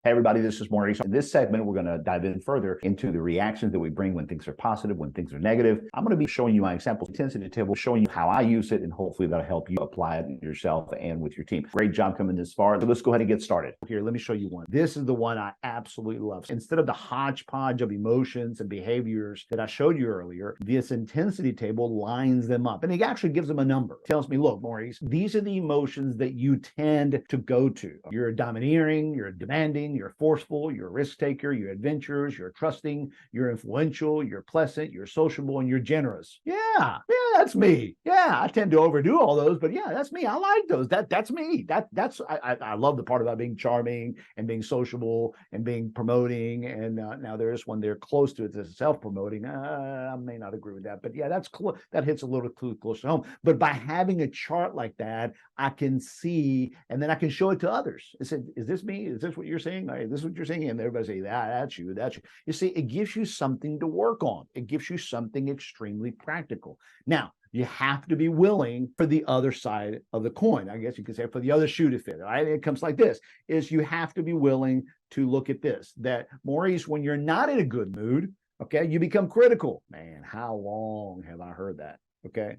Hey, everybody, this is Maurice. In this segment, we're going to dive in further into the reactions that we bring when things are positive, when things are negative. I'm going to be showing you my example intensity table, showing you how I use it, and hopefully that'll help you apply it yourself and with your team. Great job coming this far. So let's go ahead and get started. Here, let me show you one. This is the one I absolutely love. Instead of the hodgepodge of emotions and behaviors that I showed you earlier, this intensity table lines them up. And it actually gives them a number. It tells me, look, Maurice, these are the emotions that you tend to go to. You're domineering, you're demanding, you're forceful, you're a risk taker, you're adventurous, you're trusting, you're influential, you're pleasant, you're sociable, and you're generous. Yeah, that's me. Yeah, I tend to overdo all those, but yeah, that's me. I like those. That's me. I love the part about being charming and being sociable and being promoting. And now there's one there close to it that's self-promoting. I may not agree with that, but yeah, that hits a little too close to home. But by having a chart like that, I can see, and then I can show it to others. I said, is this me? Is this what you're saying? This is what you're saying? And everybody say, that's you, that's you. You see, it gives you something to work on. It gives you something extremely practical. Now, you have to be willing for the other side of the coin. I guess you could say for the other shoe to fit. Right? It comes like this, is you have to be willing to look at this, that Maurice, when you're not in a good mood, okay, you become critical. Man, how long have I heard that? Okay.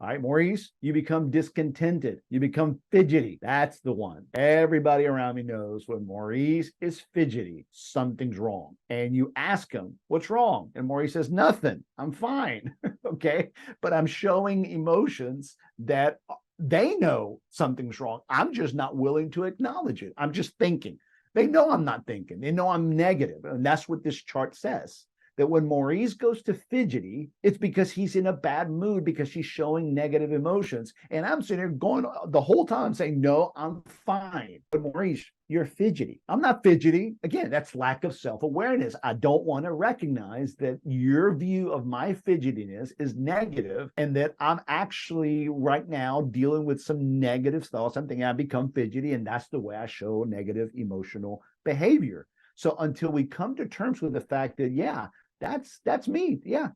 All right, Maurice, you become discontented. You become fidgety. That's the one. Everybody around me knows when Maurice is fidgety, something's wrong. And you ask him, what's wrong? And Maurice says, nothing. I'm fine. Okay. But I'm showing emotions that they know something's wrong. I'm just not willing to acknowledge it. I'm just thinking. They know I'm not thinking. They know I'm negative. And that's what this chart says. That when Maurice goes to fidgety, it's because he's in a bad mood because she's showing negative emotions. And I'm sitting here going the whole time saying, no, I'm fine. But Maurice, you're fidgety. I'm not fidgety. Again, that's lack of self-awareness. I don't want to recognize that your view of my fidgetiness is negative and that I'm actually right now dealing with some negative thoughts. I'm thinking I become fidgety, and that's the way I show negative emotional behavior. So until we come to terms with the fact that, yeah, that's me. Yeah.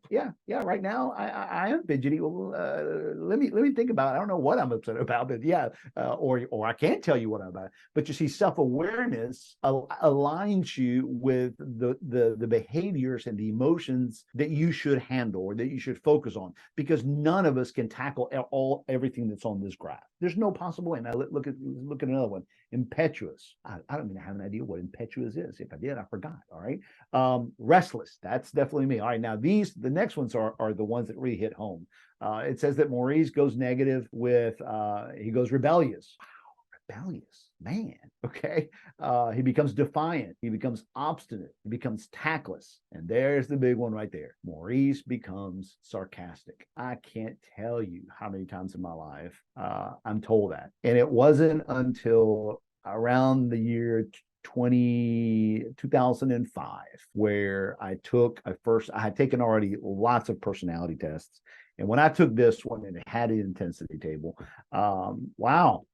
Right now, I am fidgety. Well, let me think about it. I don't know what I'm upset about, but yeah, or I can't tell you what I'm about. But you see, self-awareness aligns you with the behaviors and the emotions that you should handle or that you should focus on, because none of us can tackle everything that's on this graph. There's no possible way. Now look at another one. Impetuous. I don't even have an idea what impetuous is. If I did, I forgot. All right. Restless. That's definitely me. All right. Now the next ones are the ones that really hit home. It says that Maurice goes negative with he goes rebellious. Wow, rebellious, man. Okay. He becomes defiant. He becomes obstinate. He becomes tactless. And there's the big one right there. Maurice becomes sarcastic. I can't tell you how many times in my life I'm told that. And it wasn't until around the year 2005 where I had taken already lots of personality tests. And when I took this one and it had an intensity table, wow.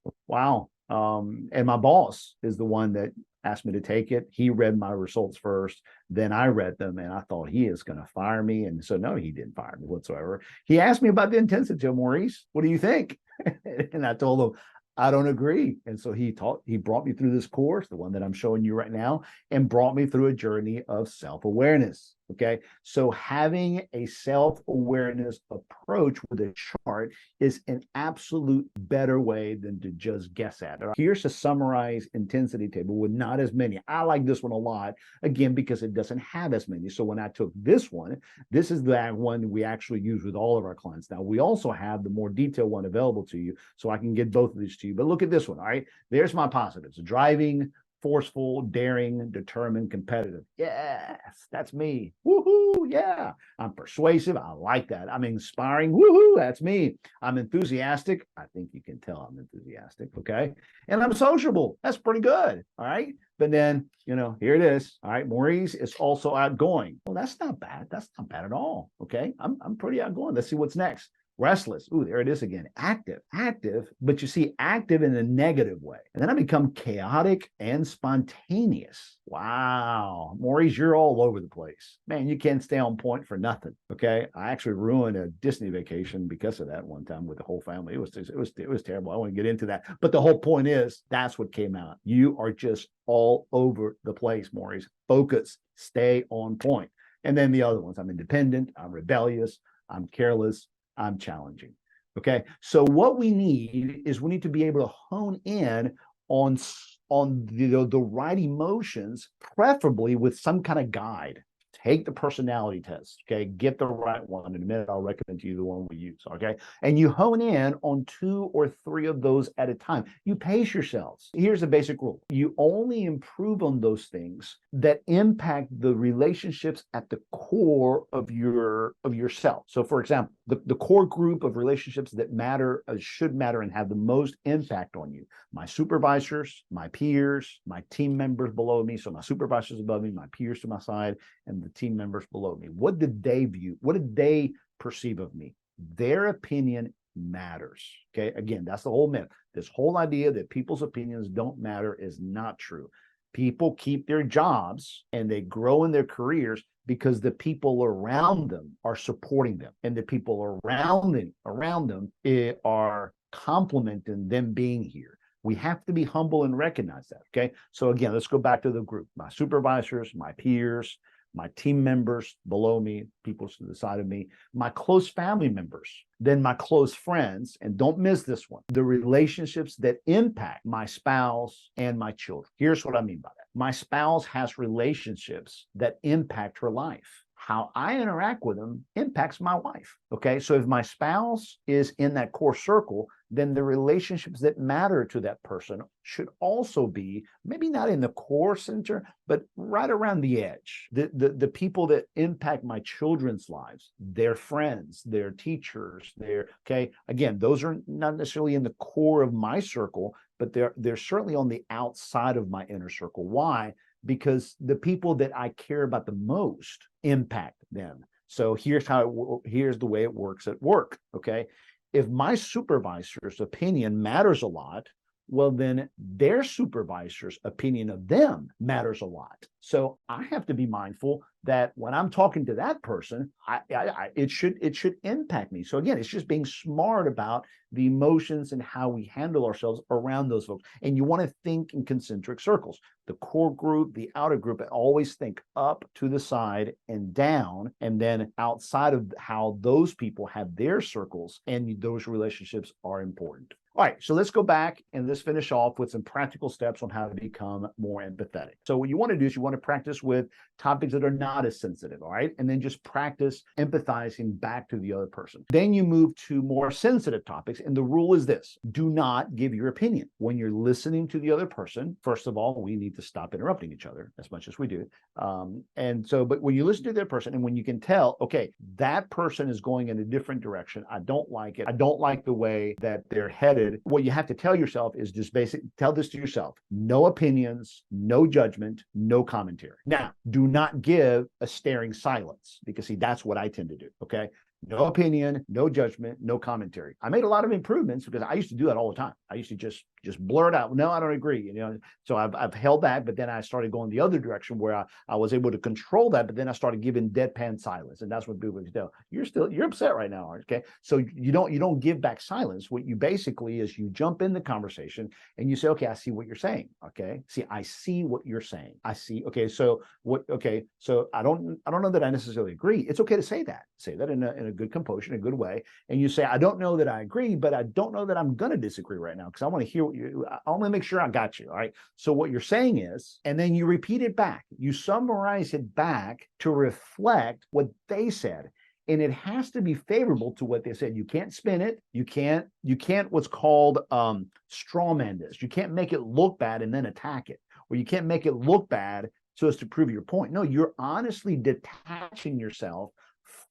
And my boss is the one that asked me to take it. He read my results first, then I read them, and I thought he is going to fire me. And so, no, he didn't fire me whatsoever. He asked me about the intensity of Maurice. What do you think? And I told him, I don't agree. And so he brought me through this course, the one that I'm showing you right now, and brought me through a journey of self-awareness. Okay. So having a self-awareness approach with a chart is an absolute better way than to just guess at it. Here's a summarized intensity table with not as many. I like this one a lot, again, because it doesn't have as many. So when I took this one, this is that one we actually use with all of our clients. Now, we also have the more detailed one available to you, so I can get both of these to you. But look at this one. All right. There's my positives: driving, forceful, daring, determined, competitive. Yes, that's me. Woohoo, yeah. I'm persuasive. I like that. I'm inspiring. Woohoo, that's me. I'm enthusiastic. I think you can tell I'm enthusiastic, okay? And I'm sociable. That's pretty good, all right? But then, here it is. All right, Maurice is also outgoing. Well, that's not bad. That's not bad at all, okay? I'm pretty outgoing. Let's see what's next. Restless. Ooh, there it is again. Active, but you see active in a negative way. And then I become chaotic and spontaneous. Wow. Maurice, you're all over the place. Man, you can't stay on point for nothing. Okay. I actually ruined a Disney vacation because of that one time with the whole family. It was terrible. I want to get into that. But the whole point is that's what came out. You are just all over the place, Maurice. Focus, stay on point. And then the other ones, I'm independent, I'm rebellious, I'm careless, I'm challenging. Okay. So what we need is we need to be able to hone in on the right emotions, preferably with some kind of guide. Take the personality test, okay? Get the right one. In a minute, I'll recommend to you the one we use, okay? And you hone in on 2 or 3 of those at a time. You pace yourselves. Here's the basic rule. You only improve on those things that impact the relationships at the core of yourself. So for example, the core group of relationships that matter, should matter and have the most impact on you. My supervisors, my peers, my team members below me. So my supervisors above me, my peers to my side, and the team members below me. What did they view? What did they perceive of me? Their opinion matters. Okay. Again, that's the whole myth. This whole idea that people's opinions don't matter is not true. People keep their jobs and they grow in their careers because the people around them are supporting them, and the people around them are complimenting them being here. We have to be humble and recognize that. Okay. So again, let's go back to the group. My supervisors, my peers, my team members below me, people to the side of me, my close family members, then my close friends, and don't miss this one, the relationships that impact my spouse and my children. Here's what I mean by that. My spouse has relationships that impact her life. How I interact with them impacts my wife. Okay. So if my spouse is in that core circle, then the relationships that matter to that person should also be maybe not in the core center, but right around the edge. The people that impact my children's lives, their friends, their teachers, okay. Again, those are not necessarily in the core of my circle, but they're certainly on the outside of my inner circle. Why? Because the people that I care about the most impact them. So here's the way it works at work. Okay. If my supervisor's opinion matters a lot, well, then their supervisor's opinion of them matters a lot. So I have to be mindful that when I'm talking to that person, it should impact me. So again, it's just being smart about the emotions and how we handle ourselves around those folks. And you want to think in concentric circles. The core group, the outer group, always think up to the side and down, and then outside of how those people have their circles, and those relationships are important. All right, so let's go back and let's finish off with some practical steps on how to become more empathetic. So what you want to do is you want to practice with topics that are not as sensitive, all right? And then just practice empathizing back to the other person. Then you move to more sensitive topics. And the rule is this: do not give your opinion. When you're listening to the other person, first of all, we need to stop interrupting each other as much as we do. But when you listen to the other person and when you can tell, okay, that person is going in a different direction, I don't like it. I don't like the way that they're headed. What you have to tell yourself is just tell this to yourself: no opinions, no judgment, no commentary. Now, do not give a staring silence, because see, that's what I tend to do. Okay. No opinion, no judgment, no commentary. I made a lot of improvements because I used to do that all the time. I used to just blurt out, no, I don't agree. So I've held that, but then I started going the other direction where I was able to control that, but then I started giving deadpan silence. And that's what people can tell. You're upset right now, okay? So you don't give back silence. What you basically is you jump in the conversation and you say, okay, I see what you're saying. Okay. See, I see what you're saying. I see. Okay. So I don't know that I necessarily agree. It's okay to say that. Say that in a good composure, in a good way. And you say, I don't know that I agree, but I don't know that I'm going to disagree right now, because I want to hear I want to make sure I got you. All right. So what you're saying is, and then you repeat it back. You summarize it back to reflect what they said. And it has to be favorable to what they said. You can't spin it. You can't what's called straw man this. You can't make it look bad and then attack it, or you can't make it look bad so as to prove your point. No, you're honestly detaching yourself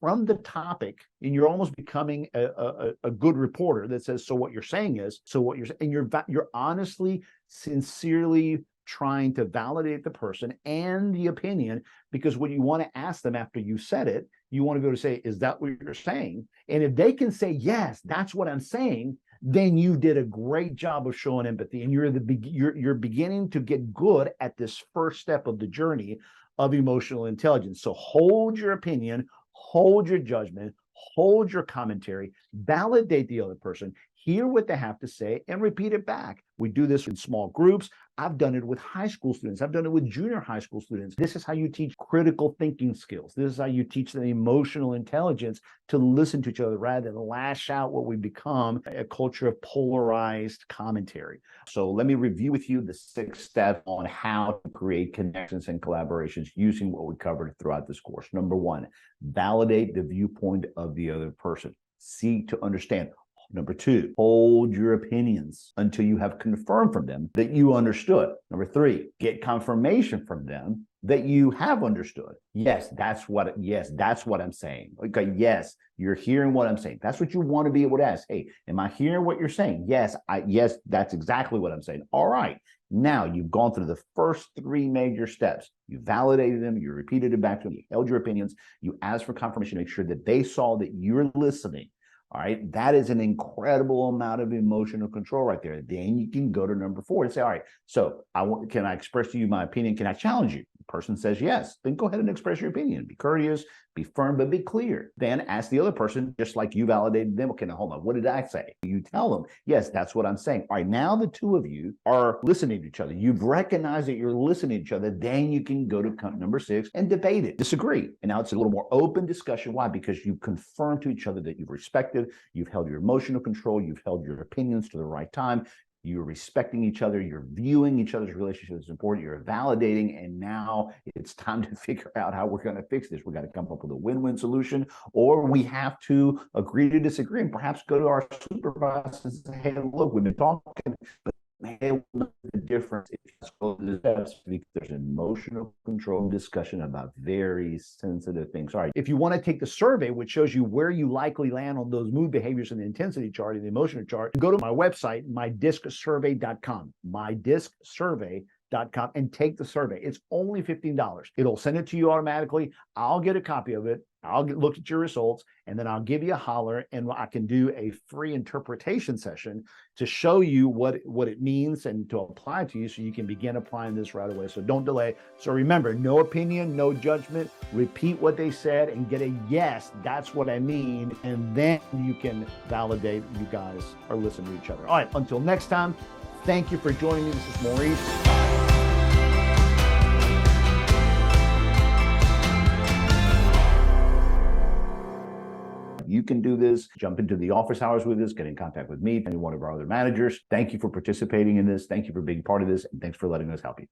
from the topic, and you're almost becoming a good reporter that says, so what you're saying is, so what you're saying, and you're honestly, sincerely trying to validate the person and the opinion, because what you want to ask them after you said it you want to be able to say, is that what you're saying? And if they can say, yes, that's what I'm saying, then you did a great job of showing empathy, and you're beginning to get good at this first step of the journey of emotional intelligence. So hold your opinion, hold your judgment, hold your commentary, validate the other person, hear what they have to say, and repeat it back. We do this in small groups. I've done it with high school students. I've done it with junior high school students. This is how you teach critical thinking skills. This is how you teach them emotional intelligence to listen to each other rather than lash out what we become, a culture of polarized commentary. So let me review with you the 6 steps on how to create connections and collaborations using what we covered throughout this course. Number 1, validate the viewpoint of the other person. Seek to understand. Number 2, hold your opinions until you have confirmed from them that you understood. Number 3, get confirmation from them that you have understood. Yes, that's what I'm saying. Okay, yes, you're hearing what I'm saying. That's what you want to be able to ask. Hey, am I hearing what you're saying? Yes, that's exactly what I'm saying. All right. Now you've gone through the first 3 major steps. You validated them, you repeated it back to them, you held your opinions, you asked for confirmation to make sure that they saw that you're listening. All right, that is an incredible amount of emotional control right there. Then you can go to number 4 and say, all right, so can I express to you my opinion? Can I challenge you? The person says yes. Then go ahead and express your opinion. Be courteous, be firm, but be clear. Then ask the other person, just like you validated them. Okay, now hold on. What did I say? You tell them, yes, that's what I'm saying. All right, now the 2 of you are listening to each other. You've recognized that you're listening to each other. Then you can go to number 6 and debate it, disagree. And now it's a little more open discussion. Why? Because you confirm to each other that you've respected, you've held your emotional control, you've held your opinions to the right time. You're respecting each other. You're viewing each other's relationship as important. You're validating. And now it's time to figure out how we're going to fix this. We've got to come up with a win-win solution, or we have to agree to disagree and perhaps go to our supervisor and say, hey, look, we've been talking, but hey, what's the difference if you go to the steps, because there's emotional control discussion about very sensitive things. All right. If you want to take the survey, which shows you where you likely land on those mood behaviors and the intensity chart and the emotional chart, go to my website, mydiscsurvey.com, mydiscsurvey.com, and take the survey. It's only $15. It'll send it to you automatically. I'll get a copy of it. I'll look at your results, and then I'll give you a holler, and I can do a free interpretation session to show you what it means and to apply it to you so you can begin applying this right away. So don't delay. So remember, no opinion, no judgment. Repeat what they said and get a yes, that's what I mean. And then you can validate you guys are listening to each other. All right, until next time, thank you for joining me. This is Maurice. You can do this. Jump into the office hours with us, get in contact with me, any one of our other managers. Thank you for participating in this. Thank you for being part of this. And thanks for letting us help you.